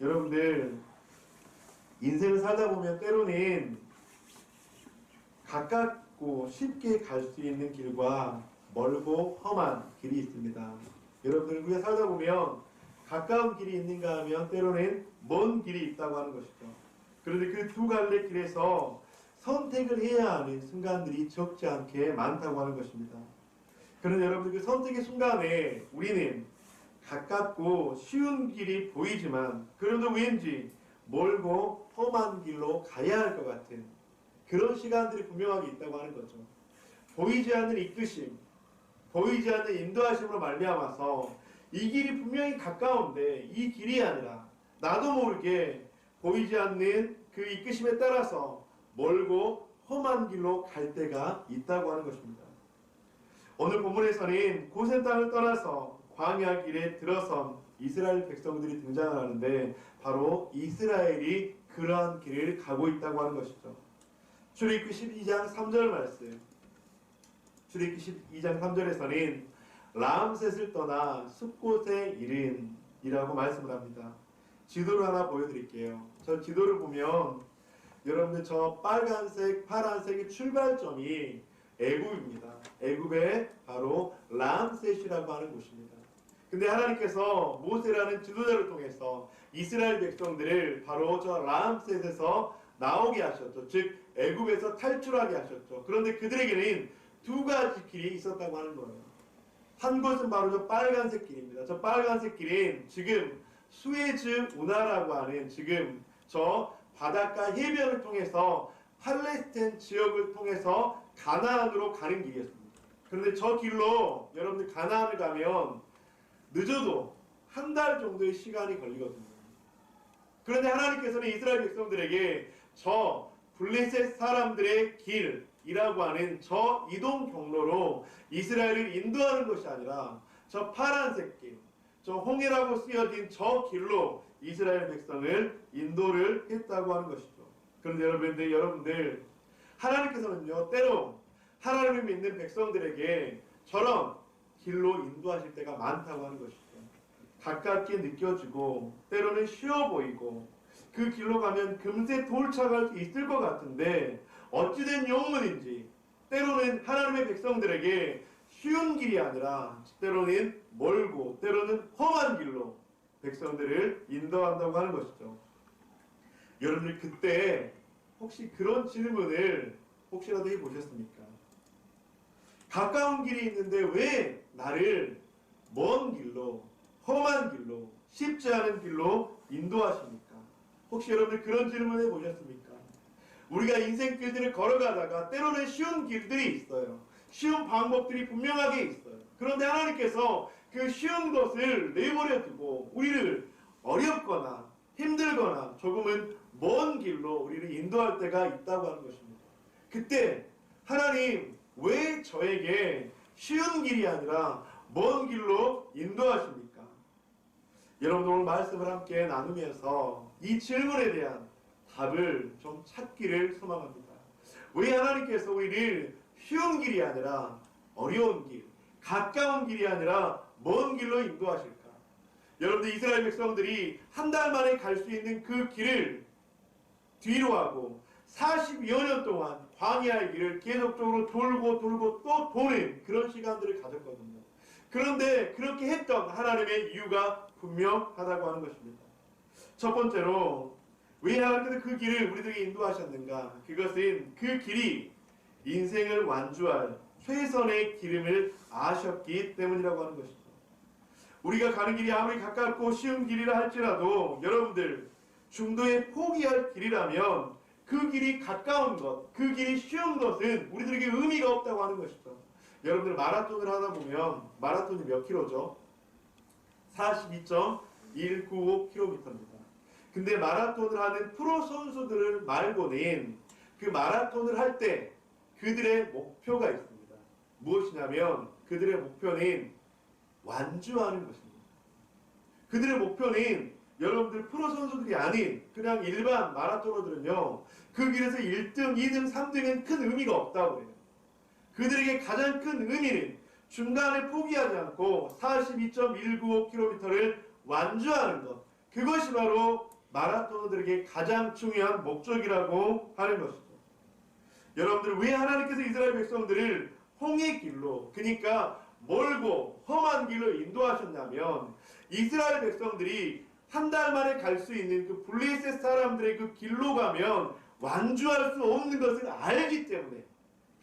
여러분들 인생을 살다 보면 때로는 가깝고 쉽게 갈 수 있는 길과 멀고 험한 길이 있습니다. 여러분들 우리가 살다 보면 가까운 길이 있는가 하면 때로는 먼 길이 있다고 하는 것이죠. 그런데 그 두 갈래 길에서 선택을 해야 하는 순간들이 적지 않게 많다고 하는 것입니다. 그런데 여러분들 그 선택의 순간에 우리는 가깝고 쉬운 길이 보이지만 그래도 왠지 멀고 험한 길로 가야 할 것 같은 그런 시간들이 분명하게 있다고 하는 거죠. 보이지 않는 이끄심, 보이지 않는 인도하심으로 말미암아서 이 길이 분명히 가까운데 이 길이 아니라 나도 모르게 보이지 않는 그 이끄심에 따라서 멀고 험한 길로 갈 때가 있다고 하는 것입니다. 오늘 본문에서는 고센 땅을 떠나서 광야 길에 들어선 이스라엘 백성들이 등장을 하는데 바로 이스라엘이 그러한 길을 가고 있다고 하는 것이죠. 출애굽기 12장 3절 말씀. 출애굽기 12장 3절에서는 람셋을 떠나 숲곳에 이른 이라고 말씀을 합니다. 지도를 하나 보여드릴게요. 저 지도를 보면 여러분들 저 빨간색, 파란색의 출발점이 애굽입니다. 애굽의 바로 람셋이라고 하는 곳입니다. 근데 하나님께서 모세라는 지도자를 통해서 이스라엘 백성들을 바로 저 람셋에서 나오게 하셨죠. 즉 애굽에서 탈출하게 하셨죠. 그런데 그들에게는 두 가지 길이 있었다고 하는 거예요. 한 곳은 바로 저 빨간색 길입니다. 저 빨간색 길은 지금 수에즈 운하라고 하는 지금 저 바닷가 해변을 통해서 팔레스타인 지역을 통해서 가나안으로 가는 길이었습니다. 그런데 저 길로 여러분들 가나안을 가면 늦어도 한 달 정도의 시간이 걸리거든요. 그런데 하나님께서는 이스라엘 백성들에게 저 블레셋 사람들의 길이라고 하는 저 이동 경로로 이스라엘을 인도하는 것이 아니라 저 파란색 길, 저 홍해라고 쓰여진 저 길로 이스라엘 백성을 인도를 했다고 하는 것이죠. 그런데 여러분들 하나님께서는요 때로 하나님을 믿는 백성들에게 저런 길로 인도하실 때가 많다고 하는 것이죠. 가깝게 느껴지고 때로는 쉬워 보이고 그 길로 가면 금세 도착할 수 있을 것 같은데 어찌된 영문인지 때로는 하나님의 백성들에게 쉬운 길이 아니라 때로는 멀고 때로는 험한 길로 백성들을 인도한다고 하는 것이죠. 여러분들 그때 혹시 그런 질문을 혹시라도 해보셨습니까? 가까운 길이 있는데 왜 나를 먼 길로 험한 길로 쉽지 않은 길로 인도하십니까? 혹시 여러분들 그런 질문 해보셨습니까? 우리가 인생길들을 걸어가다가 때로는 쉬운 길들이 있어요. 쉬운 방법들이 분명하게 있어요. 그런데 하나님께서 그 쉬운 것을 내버려 두고 우리를 어렵거나 힘들거나 조금은 먼 길로 우리를 인도할 때가 있다고 하는 것입니다. 그때 하나님 왜 저에게 쉬운 길이 아니라 먼 길로 인도하십니까? 여러분 오늘 말씀을 함께 나누면서 이 질문에 대한 답을 좀 찾기를 소망합니다. 왜 하나님께서 우리를 쉬운 길이 아니라 어려운 길, 가까운 길이 아니라 먼 길로 인도하실까? 여러분들 이스라엘 백성들이 한 달 만에 갈 수 있는 그 길을 뒤로 하고 40여 년 동안 광야의 길을 계속적으로 돌고 또 도는 그런 시간들을 가졌거든요. 그런데 그렇게 했던 하나님의 이유가 분명하다고 하는 것입니다. 첫 번째로 왜 하나님께서 그 길을 우리들에게 인도하셨는가? 그것은 그 길이 인생을 완주할 최선의 길임을 아셨기 때문이라고 하는 것이죠. 우리가 가는 길이 아무리 가깝고 쉬운 길이라 할지라도 여러분들 중도에 포기할 길이라면 그 길이 가까운 것, 그 길이 쉬운 것은 우리들에게 의미가 없다고 하는 것이죠. 여러분들 마라톤을 하다 보면 마라톤이 몇 킬로죠? 42.195km입니다. 근데 마라톤을 하는 프로 선수들을 말고는 그 마라톤을 할 때 그들의 목표가 있습니다. 무엇이냐면 그들의 목표는 완주하는 것입니다. 그들의 목표는 여러분들 프로 선수들이 아닌 그냥 일반 마라토너들은요 그 길에서 1등, 2등, 3등은 큰 의미가 없다고 해요. 그들에게 가장 큰 의미는 중간에 포기하지 않고 42.195km를 완주하는 것, 그것이 바로 마라토너들에게 가장 중요한 목적이라고 하는 것이죠. 여러분들, 왜 하나님께서 이스라엘 백성들을 홍해 길로, 그러니까 멀고 험한 길로 인도하셨냐면, 이스라엘 백성들이 한 달 만에 갈 수 있는 그 블레셋 사람들의 그 길로 가면 완주할 수 없는 것을 알기 때문에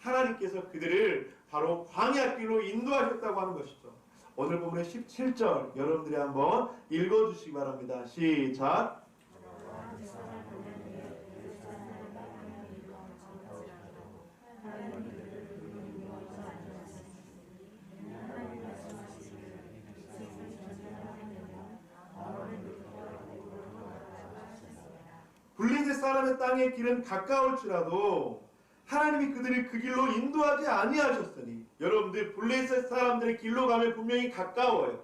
하나님께서 그들을 바로 광야 길로 인도하셨다고 하는 것이죠. 오늘 본문의 17절 여러분들이 한번 읽어주시기 바랍니다. 시작. 블레셋 사람의 땅의 길은 가까울지라도 하나님이 그들을 그 길로 인도하지 아니하셨으니, 여러분들 블레셋 사람들의 길로 가면 분명히 가까워요.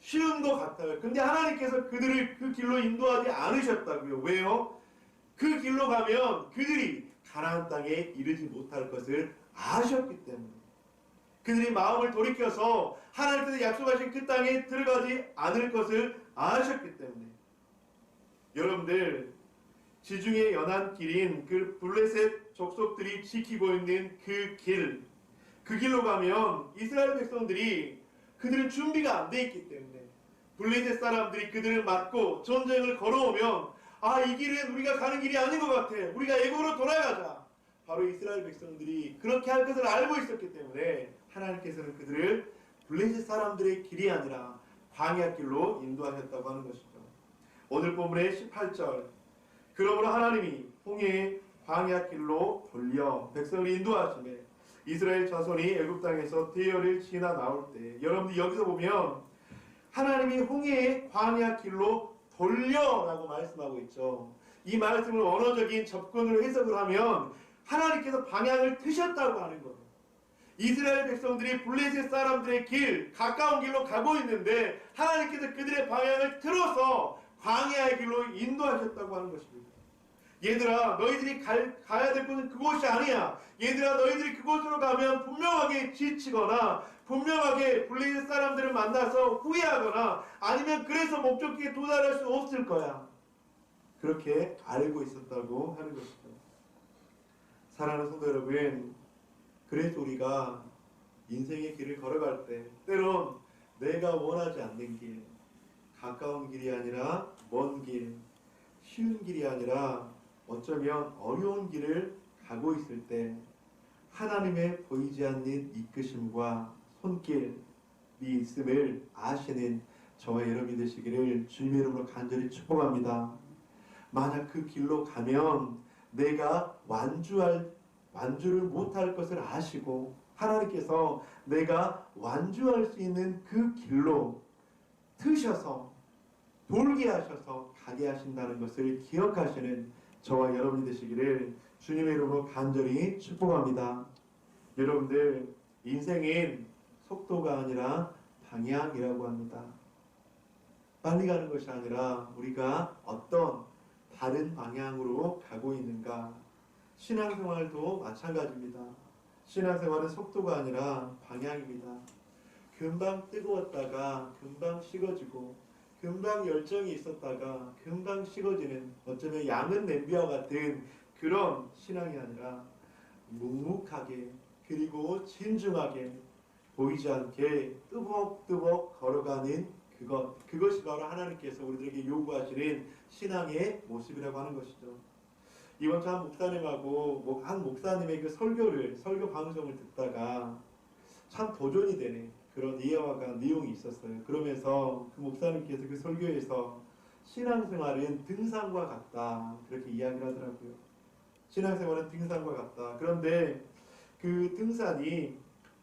쉬운 것 같아요. 근데 하나님께서 그들을 그 길로 인도하지 않으셨다고요. 왜요? 그 길로 가면 그들이 가나안 땅에 이르지 못할 것을 아셨기 때문에, 그들이 마음을 돌이켜서 하나님께서 약속하신 그 땅에 들어가지 않을 것을 아셨기 때문에, 여러분들, 지중해 연안 길인 그 블레셋 족속들이 지키고 있는 그 길로 가면 이스라엘 백성들이, 그들은 준비가 안 돼 있기 때문에, 블레셋 사람들이 그들을 맞고 전쟁을 걸어오면, 아, 이 길은 우리가 가는 길이 아닌 것 같아, 우리가 애굽으로 돌아가자. 바로 이스라엘 백성들이 그렇게 할 것을 알고 있었기 때문에 하나님께서는 그들을 블레셋 사람들의 길이 아니라 광야 길로 인도하셨다고 하는 것이죠. 오늘 본문의 18절, 그러므로 하나님이 홍해의 광야 길로 돌려 백성을 인도하시매 이스라엘 자손이 애굽 땅에서 대열을 지나 나올 때, 여러분들 여기서 보면 하나님이 홍해의 광야 길로 돌려라고 말씀하고 있죠. 이 말씀을 언어적인 접근으로 해석을 하면 하나님께서 방향을 트셨다고 하는 거예요. 이스라엘 백성들이 블레셋 사람들의 길, 가까운 길로 가고 있는데 하나님께서 그들의 방향을 틀어서 광야의 길로 인도하셨다고 하는 것입니다. 얘들아, 너희들이 가야 될 곳은 그곳이 아니야. 얘들아, 너희들이 그곳으로 가면 분명하게 지치거나 분명하게 블레셋 사람들을 만나서 후회하거나 아니면 그래서 목적지에 도달할 수 없을 거야. 그렇게 알고 있었다고 하는 것이죠. 사랑하는 성도 여러분, 그래서 우리가 인생의 길을 걸어갈 때 때론 내가 원하지 않는 길, 가까운 길이 아니라 먼 길, 쉬운 길이 아니라 어쩌면 어려운 길을 가고 있을 때 하나님의 보이지 않는 이끄심과 손길이 있음을 아시는 저와 여러분이 되시기를 주님의 이름으로 간절히 축복합니다. 만약 그 길로 가면 내가 완주를 못할 것을 아시고 하나님께서 내가 완주할 수 있는 그 길로 트셔서 돌게 하셔서 가게 하신다는 것을 기억하시는 저와 여러분이 되시기를 주님의 이름으로 간절히 축복합니다. 여러분들, 인생은 속도가 아니라 방향이라고 합니다. 빨리 가는 것이 아니라 우리가 어떤 다른 방향으로 가고 있는가. 신앙생활도 마찬가지입니다. 신앙생활은 속도가 아니라 방향입니다. 금방 뜨거웠다가 금방 식어지고, 금방 열정이 있었다가 금방 식어지는, 어쩌면 양은 냄비와 같은 그런 신앙이 아니라 묵묵하게, 그리고 진중하게, 보이지 않게 뜨벅뜨벅 걸어가는 그것이 바로 하나님께서 우리들에게 요구하시는 신앙의 모습이라고 하는 것이죠. 이번 주 한 목사님하고 한 목사님의 그 설교 방송을 듣다가 참 도전이 되네, 그런 이해와가 내용이 있었어요. 그러면서 그 목사님께서 그 설교에서 신앙생활은 등산과 같다, 그렇게 이야기를 하더라고요. 신앙생활은 등산과 같다. 그런데 그 등산이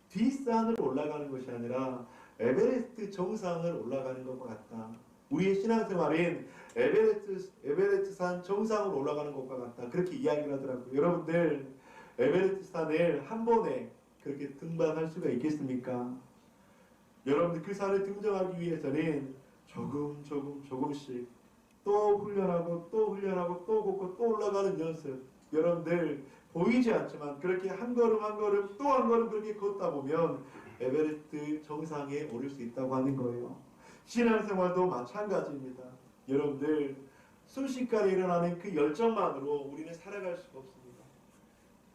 뒷산을 올라가는 것이 아니라 에베레스트 정상을 올라가는 것과 같다. 우리의 신앙생활은 에베레스트 산 정상으로 올라가는 것과 같다, 그렇게 이야기를 하더라고요. 여러분들, 에베레스트 산을 한 번에 그렇게 등반할 수가 있겠습니까? 여러분들, 그 산을 등정하기 위해서는 조금씩 또 훈련하고 또 걷고 또 올라가는 연습. 여러분들, 보이지 않지만 그렇게 한 걸음 한 걸음 또 한 걸음 그렇게 걷다 보면 에베레스트 정상에 오를 수 있다고 하는 거예요. 신앙생활도 마찬가지입니다. 여러분들 순식간에 일어나는 그 열정만으로 우리는 살아갈 수가 없습니다.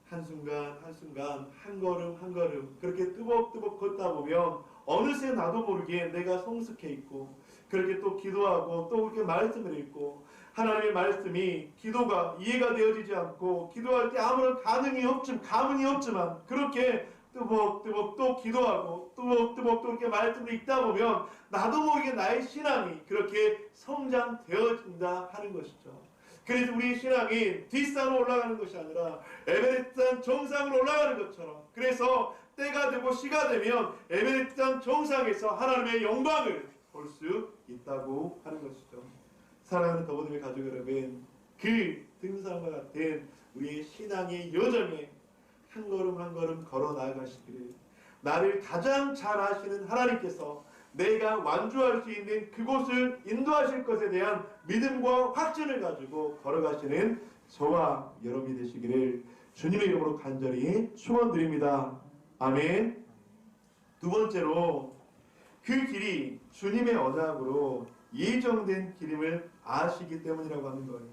한순간 한순간 한 걸음 한 걸음 그렇게 뚜벅뚜벅 걷다 보면 어느새 나도 모르게 내가 성숙해 있고 그렇게 또 기도하고 또 그렇게 말씀을 읽고 하나님의 말씀이 기도가 이해가 되어지지 않고 기도할 때 아무런 감흥이 없지만 그렇게 뚜벅뚜벅 또 기도하고 뚜벅뚜벅 또 이렇게 말씀을 읽다 보면 나도 모르게 나의 신앙이 그렇게 성장되어진다 하는 것이죠. 그래서 우리의 신앙이 뒷산으로 올라가는 것이 아니라 에베레스트산 정상으로 올라가는 것처럼 그래서 때가 되고 시가 되면 에베레스트산 정상에서 하나님의 영광을 볼 수 있다고 하는 것이죠. 사랑하는 더보듬의 가족 여러분, 그 등산과 같은 우리의 신앙의 여정에 한 걸음 한 걸음 걸어 나아가시기를 나를 가장 잘 아시는 하나님께서 내가 완주할 수 있는 그곳을 인도하실 것에 대한 믿음과 확신을 가지고 걸어가시는 저와 여러분이 되시기를 주님의 이름으로 간절히 축원드립니다. 아멘. 두 번째로 그 길이 주님의 언약으로 예정된 길임을 아시기 때문이라고 하는 거예요.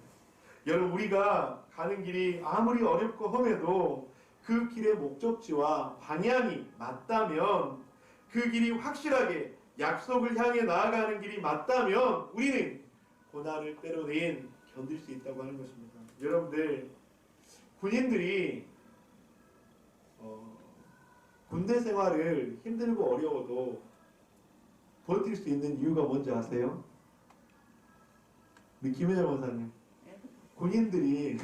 여러분 우리가 가는 길이 아무리 어렵고 험해도 그 길의 목적지와 방향이 맞다면 그 길이 확실하게 약속을 향해 나아가는 길이 맞다면 우리는 고난을 때로는 견딜 수 있다고 하는 것입니다. 여러분들 군인들이 군대 생활을 힘들고 어려워도 버틸 수 있는 이유가 뭔지 아세요? 우리 김혜정 원사님 군인들이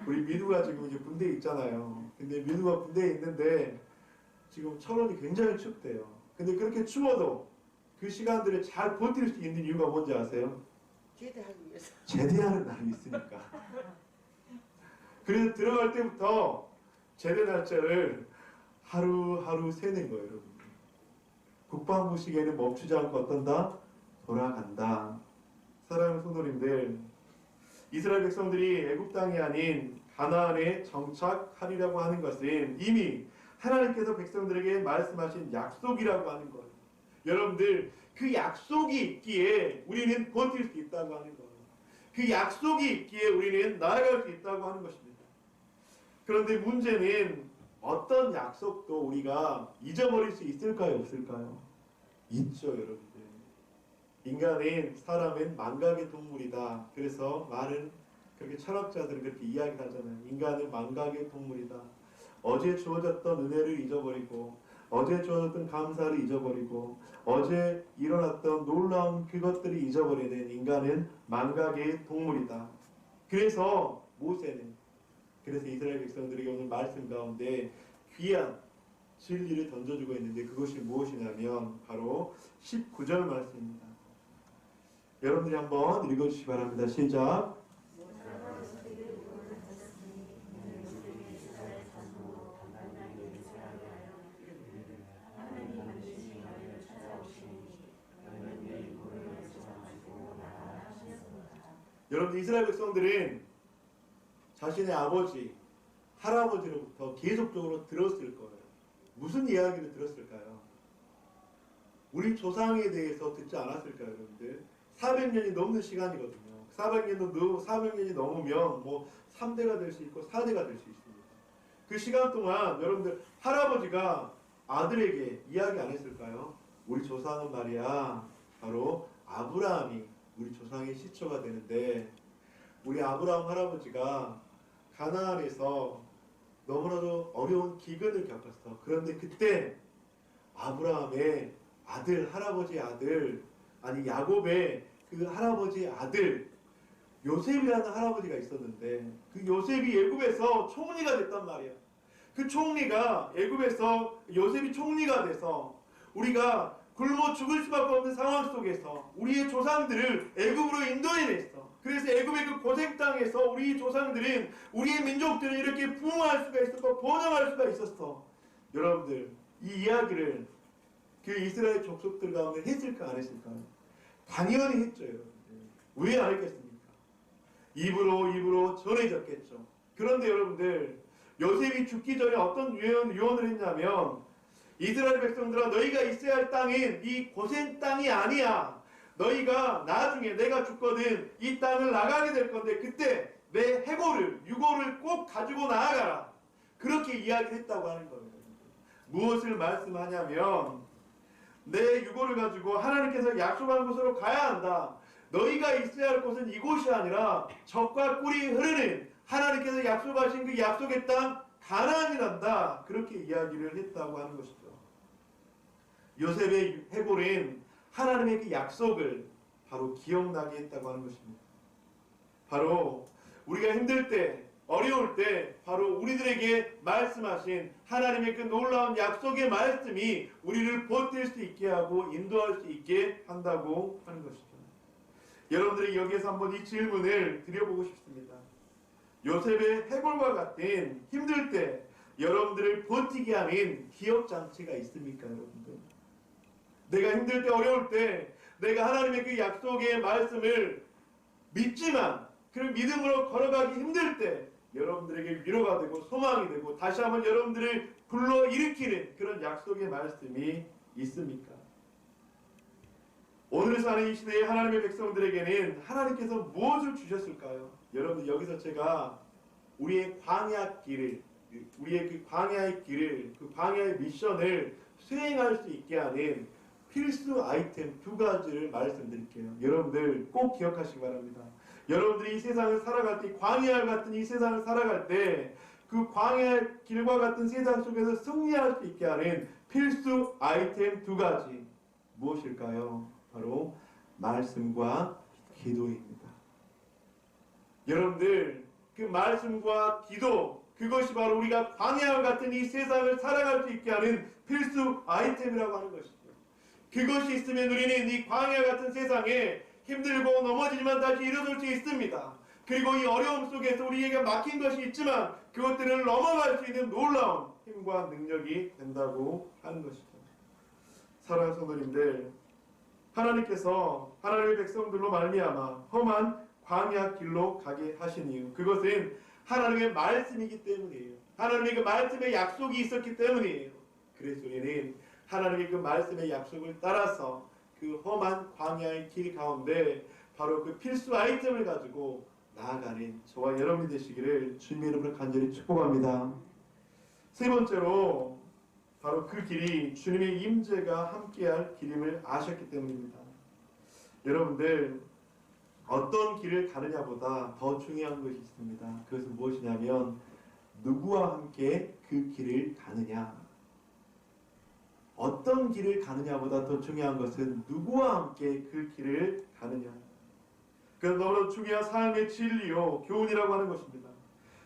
우리 민우가 지금 이제 군대에 있잖아요. 근데 민우가 군대에 있는데 지금 철원이 굉장히 춥대요. 근데 그렇게 추워도 그 시간들을 잘 버틸 수 있는 이유가 뭔지 아세요? 제대하기 위해서. 제대하는 날이 있으니까. 그래서 들어갈 때부터 제대 날짜를 하루하루 세는 거예요, 여러분. 국방부 시계는 멈추지 않고 어떤다? 돌아간다. 사랑하는 성도님들, 이스라엘 백성들이 애굽 땅이 아닌 가나안에 정착하리라고 하는 것은 이미 하나님께서 백성들에게 말씀하신 약속이라고 하는 거예요. 여러분들 그 약속이 있기에 우리는 버틸 수 있다고 하는 거예요. 그 약속이 있기에 우리는 나아갈 수 있다고 하는 것입니다. 그런데 문제는 어떤 약속도 우리가 잊어버릴 수 있을까요? 없을까요? 있죠, 여러분들. 인간은 사람은 망각의 동물이다. 그래서 많은 그렇게 철학자들은 그렇게 이야기하잖아요. 인간은 망각의 동물이다. 어제 주어졌던 은혜를 잊어버리고 어제 주어졌던 감사를 잊어버리고 어제 일어났던 놀라운 그것들을 잊어버리는 인간은 망각의 동물이다. 그래서 모세는 그래서 이스라엘 백성들에게 오늘 말씀 가운데 귀한 진리를 던져주고 있는데 그것이 무엇이냐면 바로 19절 말씀입니다. 여러분들이 한번 읽어주시기 바랍니다. 시작. 여러분 이스라엘 백성들은 자신의 아버지, 할아버지로부터 계속적으로 들었을 거예요. 무슨 이야기를 들었을까요? 우리 조상에 대해서 듣지 않았을까요, 여러분들? 400년이 넘는 시간이거든요. 400년이 넘으면 뭐 3대가 될 수 있고 4대가 될 수 있습니다. 그 시간 동안 여러분들 할아버지가 아들에게 이야기 안 했을까요? 우리 조상은 말이야 바로 아브라함이 우리 조상의 시초가 되는데 우리 아브라함 할아버지가 가나안에서 너무나도 어려운 기근을 겪었어. 그런데 그때 아브라함의 아들, 할아버지의 아들, 아니 야곱의 그 할아버지의 아들 요셉이라는 할아버지가 있었는데 그 요셉이 애굽에서 총리가 됐단 말이야. 그 총리가 애굽에서 요셉이 총리가 돼서 우리가 굶어 죽을 수밖에 없는 상황 속에서 우리의 조상들을 애굽으로 인도해냈어. 그래서 애굽의 그 고생 땅에서 우리 조상들은 우리의 민족들은 이렇게 부흥할 수가 있었고 번영할 수가 있었어. 여러분들 이 이야기를 그 이스라엘 족속들 가운데 했을까 안 했을까요? 당연히 했죠. 여러분들. 왜 안 했겠습니까? 입으로 전해졌겠죠. 그런데 여러분들 요셉이 죽기 전에 어떤 유언을 했냐면 이스라엘 백성들아 너희가 있어야 할 땅은 이 고센 땅이 아니야. 너희가 나중에 내가 죽거든 이 땅을 나가게 될 건데 그때 내 해골을 유골을 꼭 가지고 나아가라. 그렇게 이야기했다고 하는 거예요. 무엇을 말씀하냐면 내 유골을 가지고 하나님께서 약속한 곳으로 가야 한다. 너희가 있어야 할 곳은 이곳이 아니라 젖과 꿀이 흐르는 하나님께서 약속하신 그 약속의 땅 가나안이란다. 그렇게 이야기를 했다고 하는 것이죠. 요셉의 해골은 하나님의 그 약속을 바로 기억나게 했다고 하는 것입니다. 바로 우리가 힘들 때, 어려울 때 바로 우리들에게 말씀하신 하나님의 그 놀라운 약속의 말씀이 우리를 버틸 수 있게 하고 인도할 수 있게 한다고 하는 것이죠. 여러분들이 여기에서 한번 이 질문을 드려보고 싶습니다. 요셉의 해골과 같은 힘들 때 여러분들을 버티게 하는 기억장치가 있습니까, 여러분들? 내가 힘들 때, 어려울 때 내가 하나님의 그 약속의 말씀을 믿지만 그 믿음으로 걸어가기 힘들 때 여러분들에게 위로가 되고 소망이 되고 다시 한번 여러분들을 불러일으키는 그런 약속의 말씀이 있습니까? 오늘 사는 이 시대의 하나님의 백성들에게는 하나님께서 무엇을 주셨을까요? 여러분, 여기서 제가 우리의 광야 길을, 우리의 그 광야의 길을, 그 광야의 미션을 수행할 수 있게 하는 필수 아이템 두 가지를 말씀드릴게요. 여러분들 꼭 기억하시기 바랍니다. 여러분들이 이 세상을 살아갈 때, 광야 같은 이 세상을 살아갈 때 그 광야의 길과 같은 세상 속에서 승리할 수 있게 하는 필수 아이템 두 가지 무엇일까요? 바로 말씀과 기도입니다. 여러분들 그 말씀과 기도, 그것이 바로 우리가 광야와 같은 이 세상을 살아갈 수 있게 하는 필수 아이템이라고 하는 것이죠. 그것이 있으면 우리는 이 광야 같은 세상에 힘들고 넘어지지만 다시 일어설 수 있습니다. 그리고 이 어려움 속에서 우리에게 막힌 것이 있지만 그것들을 넘어갈 수 있는 놀라운 힘과 능력이 된다고 하는 것이죠. 사랑하는 성도님들, 하나님께서 하나님의 백성들로 말미암아 험한 광야 길로 가게 하신 이유, 그것은 하나님의 말씀이기 때문이에요. 하나님의 그 말씀의 약속이 있었기 때문이에요. 그래서 우리는 하나님의 그 말씀의 약속을 따라서 그 험한 광야의 길 가운데 바로 그 필수 아이템을 가지고 나아가는 저와 여러분이 되시기를 주님의 이름으로 간절히 축복합니다. 세 번째로 바로 그 길이 주님의 임재가 함께할 길임을 아셨기 때문입니다. 여러분들 어떤 길을 가느냐보다 더 중요한 것이 있습니다. 그것은 무엇이냐면 누구와 함께 그 길을 가느냐. 어떤 길을 가느냐보다 더 중요한 것은 누구와 함께 그 길을 가느냐. 그래서 너무나 중요한 삶의 진리요 교훈이라고 하는 것입니다.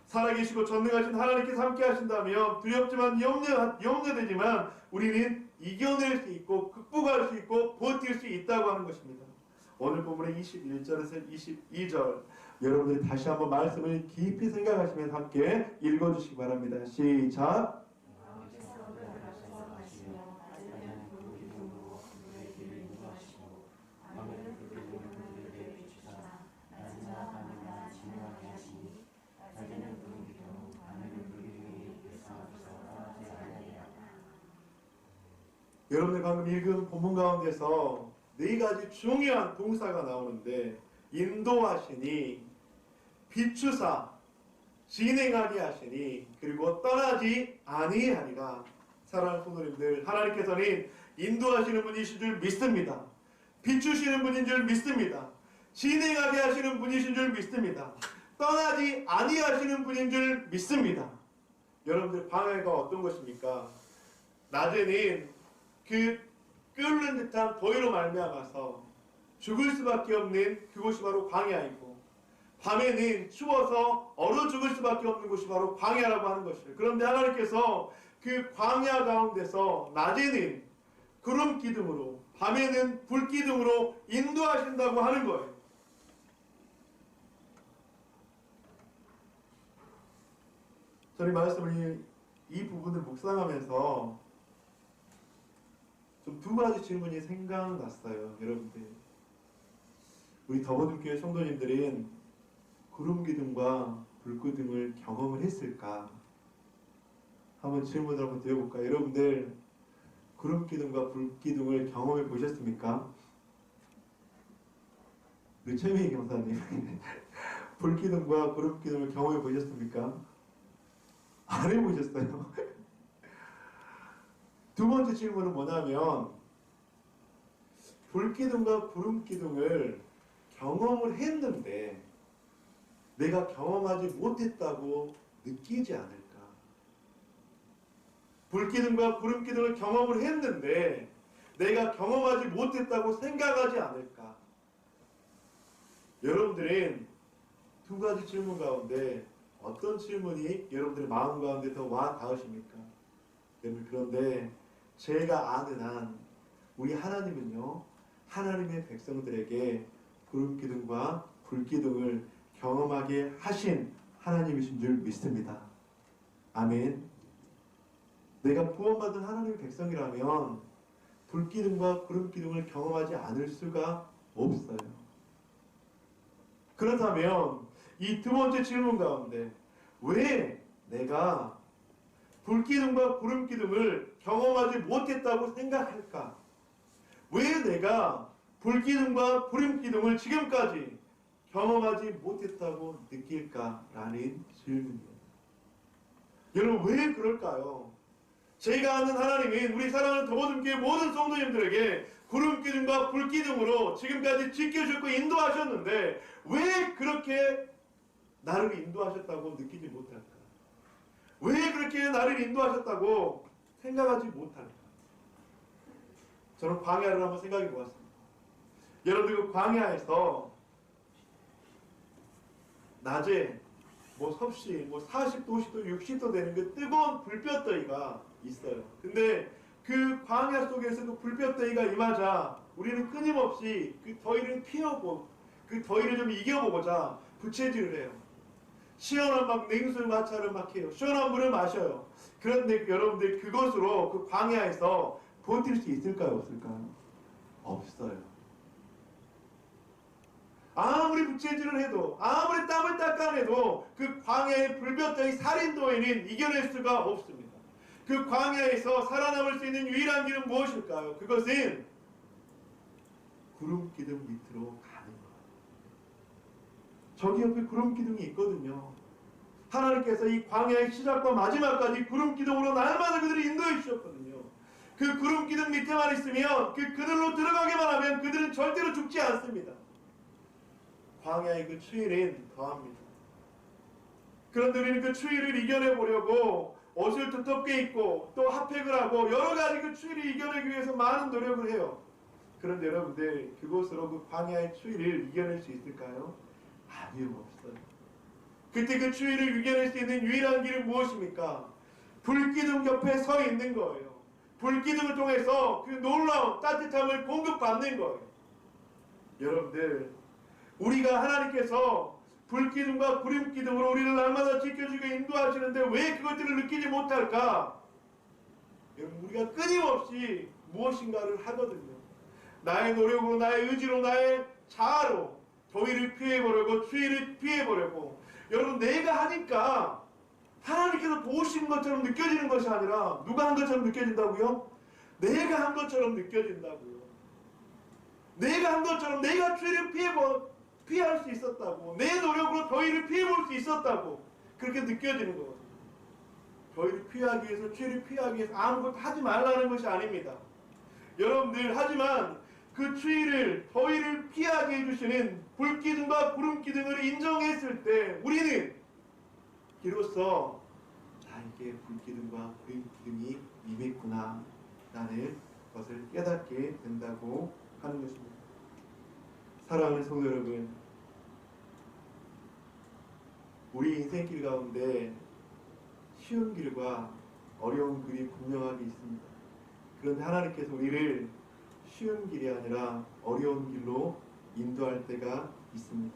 살아계시고 전능하신 하나님께서 함께 하신다면 두렵지만 염려되지만 우리는 이겨낼 수 있고 극복할 수 있고 버틸 수 있다고 하는 것입니다. 오늘 본문의 21절에서 22절 여러분들이 다시 한번 말씀을 깊이 생각하시면서 함께 읽어주시기 바랍니다. 시작. 여러분들 방금 읽은 본문 가운데서 네 가지 중요한 동사가 나오는데 인도하시니, 비추사, 진행하게 하시니, 그리고 떠나지 아니하리라. 사랑하는 성도님들, 하나님께서는 인도하시는 분이신 줄 믿습니다. 비추시는 분인 줄 믿습니다. 진행하게 하시는 분이신 줄 믿습니다. 떠나지 아니하시는 분인 줄 믿습니다. 여러분들 광야가 어떤 것입니까? 낮에는 그 끓는 듯한 더위로 말미암아서 죽을 수밖에 없는 그곳이 바로 광야이고, 밤에는 추워서 얼어 죽을 수밖에 없는 곳이 바로 광야라고 하는 것이에요. 그런데 하나님께서 그 광야 가운데서 낮에는 구름 기둥으로, 밤에는 불 기둥으로 인도하신다고 하는 거예요. 저는 말씀을 이 부분을 묵상하면서 좀 두 가지 질문이 생각났어요. 여러분들, 우리 더버든교회 성도님들은 구름기둥과 불기둥을 경험을 했을까? 한번 질문을 한번 드려볼까요? 여러분들 구름기둥과 불기둥을 경험해 보셨습니까? 우리 최민희 경사님 불기둥과 구름기둥을 경험해 보셨습니까? 안 해보셨어요? 두 번째 질문은 뭐냐면 불기둥과 구름기둥을 경험을 했는데 내가 경험하지 못했다고 느끼지 않을까? 불기둥과 구름기둥을 경험을 했는데 내가 경험하지 못했다고 생각하지 않을까? 여러분들은 두 가지 질문 가운데 어떤 질문이 여러분들의 마음 가운데 더 와 닿으십니까? 여러분, 그런데 제가 아는 한 우리 하나님은요, 하나님의 백성들에게 구름기둥과 불기둥을 경험하게 하신 하나님이신 줄 믿습니다. 아멘. 내가 구원받은 하나님의 백성이라면 불기둥과 구름기둥을 경험하지 않을 수가 없어요. 그렇다면 이 두 번째 질문 가운데 왜 내가 불기둥과 구름기둥을 경험하지 못했다고 생각할까? 왜 내가 불기둥과 구름기둥을 지금까지 경험하지 못했다고 느낄까라는 질문이에요. 여러분, 왜 그럴까요? 제가 아는 하나님은 우리 사랑하는 더보듬교회 모든 성도님들에게 구름기둥과 불기둥으로 지금까지 지켜주고 인도하셨는데 왜 그렇게 나를 인도하셨다고 느끼지 못할까? 왜 그렇게 나를 인도하셨다고 생각하지 못할까? 저는 광야를 한번 생각해 보았습니다. 여러분들 그 광야에서 낮에 섭씨 40도, 50도, 60도 되는 그 뜨거운 불볕더위가 있어요. 근데 그 광야 속에서 그 불볕더위가 임하자 우리는 끊임없이 그 더위를 피하고 그 더위를 좀 이겨보고자 부채질을 해요. 시원한 냉수 마차를 해요. 시원한 물을 마셔요. 그런데 여러분들 그것으로 그 광야에서 버틸 수 있을까요? 없을까요? 없어요. 아무리 부채질을 해도 아무리 땀을 닦아내도 그 광야의 불볕더위 살인더위는 이겨낼 수가 없습니다. 그 광야에서 살아남을 수 있는 유일한 길은 무엇일까요? 그것은 구름기둥 밑으로 가는 거예요. 저기 옆에 구름기둥이 있거든요. 하나님께서 이 광야의 시작과 마지막까지 구름기둥으로 날마다 그들을 인도해 주셨거든요. 그 구름기둥 밑에만 있으면 그들로 들어가기만 하면 그들은 절대로 죽지 않습니다. 광야의 그 추위는 더합니다. 그런데 우리는 그 추위를 이겨내보려고 옷을 두텁게 입고 또 핫팩을 하고 여러 가지 그 추위를 이겨내기 위해서 많은 노력을 해요. 그런데 여러분들 그곳으로 그 광야의 추위를 이겨낼 수 있을까요? 아니요, 없어요. 그때 그 추위를 이겨낼 수 있는 유일한 길은 무엇입니까? 불기둥 옆에 서 있는 거예요. 불기둥을 통해서 그 놀라운 따뜻함을 공급받는 거예요. 여러분들, 우리가 하나님께서 불기둥과 구름기둥으로 우리를 날마다 지켜주고 인도하시는데 왜 그것들을 느끼지 못할까? 여러분, 우리가 끊임없이 무엇인가를 하거든요. 나의 노력으로, 나의 의지로, 나의 자아로 더위를 피해보려고, 추위를 피해보려고. 여러분, 내가 하니까 하나님께서 도우신 것처럼 느껴지는 것이 아니라 누가 한 것처럼 느껴진다고요? 내가 한 것처럼 느껴진다고요. 내가 한 것처럼 내가 추위를 피할 수 있었다고, 내 노력으로 더위를 피해볼 수 있었다고 그렇게 느껴지는 거거든요. 더위를 피하기 위해서, 추위를 피하기 위해서 아무것도 하지 말라는 것이 아닙니다. 여러분들, 하지만 그 추위를, 더위를 피하게 해주시는 불기둥과 구름기둥을 인정했을 때 우리는 비로소 나에게 불기둥과 구름기둥이 임했구나 라는 것을 깨닫게 된다고 하는 것입니다. 사랑하는 성도 여러분, 우리 인생길 가운데 쉬운 길과 어려운 길이 분명하게 있습니다. 그런데 하나님께서 우리를 쉬운 길이 아니라 어려운 길로 인도할 때가 있습니다.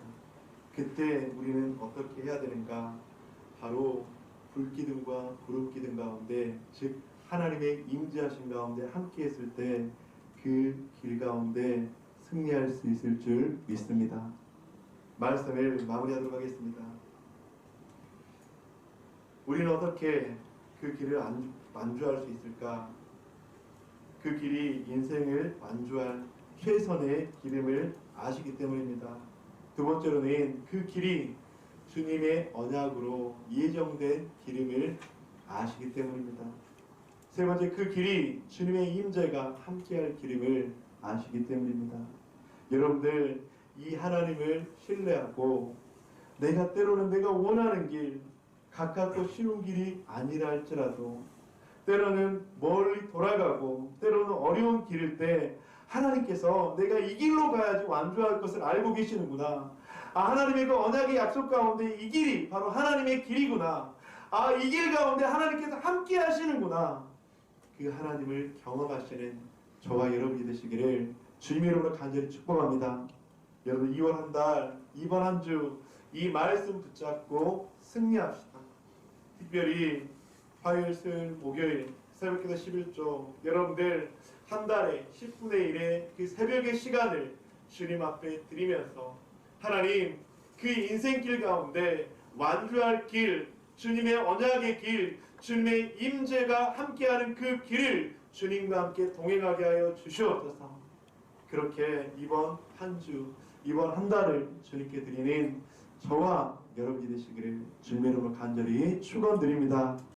그때 우리는 어떻게 해야 되는가? 바로 불기둥과 구름기둥 가운데, 즉 하나님의 임재하신 가운데 함께 했을 때 그 길 가운데 승리할 수 있을 줄 믿습니다. 말씀을 마무리하도록 하겠습니다. 우리는 어떻게 그 길을 완주할 수 있을까? 그 길이 인생을 완주할 최선의 길임을 아시기 때문입니다. 두 번째로는 그 길이 주님의 언약으로 예정된 길임을 아시기 때문입니다. 세 번째, 그 길이 주님의 임재가 함께할 길임을 아시기 때문입니다. 여러분들, 이 하나님을 신뢰하고 때로는 내가 원하는 길, 가깝고 쉬운 길이 아니라 할지라도 때로는 멀리 돌아가고 때로는 어려운 길일 때 하나님께서 내가 이 길로 가야지 완주할 것을 알고 계시는구나. 하나님의 그 언약의 약속 가운데 이 길이 바로 하나님의 길이구나. 이 길 가운데 하나님께서 함께 하시는구나. 그 하나님을 경험하시는 저와 여러분이 되시기를 주님의 이름으로 간절히 축복합니다. 여러분, 2월 한 달, 이번 한 주 이 말씀 붙잡고 승리합시다. 특별히 화요일, 수요일, 목요일 새벽기도 11조, 여러분들 한 달에 10분의 1의 그 새벽의 시간을 주님 앞에 드리면서 하나님, 그 인생길 가운데 완주할 길, 주님의 언약의 길, 주님의 임재가 함께하는 그 길을 주님과 함께 동행하게 하여 주시옵소서. 그렇게 이번 한 주, 이번 한 달을 주님께 드리는 저와 여러분이 되시기를 주님의 이름으로 간절히 축원드립니다.